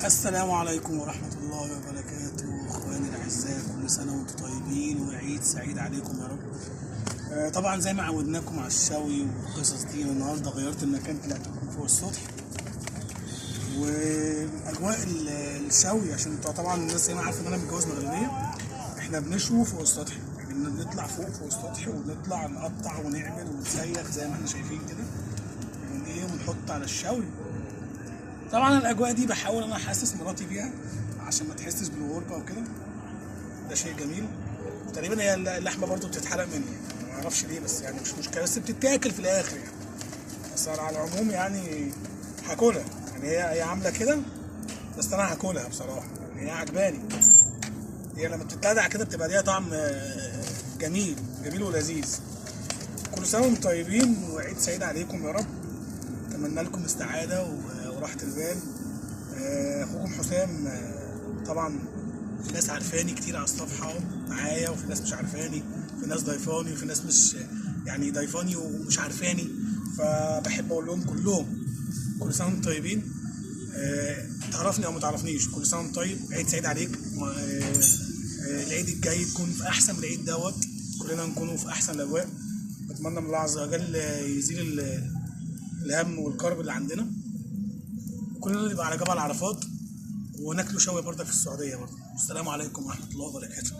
السلام عليكم ورحمة الله وبركاته. اخواني الاعزاء، كل سنة وانتم طيبين وعيد سعيد عليكم يا رب. طبعا زي ما عودناكم على الشوي والقصص دي، النهارده غيرت المكان، طلعت لكم فوق السطح واجواء الشوي، عشان طبعا الناس زي ما عارفه ان انا متجوز مغربيه. احنا بنشوي فوق السطح، يعني بنطلع فوق السطح وبنطلع نقطع ونعمل ونسيخ زي ما احنا شايفين كده، ونحط على الشوي. طبعا الاجواء دي بحاول انا احسس مراتي بيها عشان ما تحسش بالغربه وكده، ده شيء جميل. وتقريبا هي اللحمه برضو بتتحرق مني، يعني ما اعرفش ليه، بس يعني مش مشكله، بس بتتاكل في الاخر يعني. بس أنا على العموم يعني هاكلها، يعني هي عامله كده، بس انا هاكلها بصراحه، يعني هي عجباني. هي لما بتتلدع كده بتبقى ليها طعم جميل جميل ولذيذ. كل سنه وانتم طيبين وعيد سعيد عليكم يا رب. اتمنى لكم السعاده وراحه البال. اخوكم حسام. طبعا في ناس عارفاني كتير على الصفحه معايا، وفي ناس مش عارفاني، في ناس ضيفاني وفي ناس مش يعني ضيفاني ومش عارفاني. فبحب اقول لهم كلهم كل سنه وانتم طيبين. تعرفني او ما تعرفنيش، كل سنه وانت طيب، عيد سعيد عليك. العيد الجاي تكون في احسن من العيد دوت، كلنا نكونوا في احسن الاجواء. بتمنى من الله عز وجل يزيل الهم والكرب اللي عندنا، كلنا نبقى على جبل عرفات وناكلوا شوي برضه في السعوديه برضه. السلام عليكم ورحمه الله وبركاته.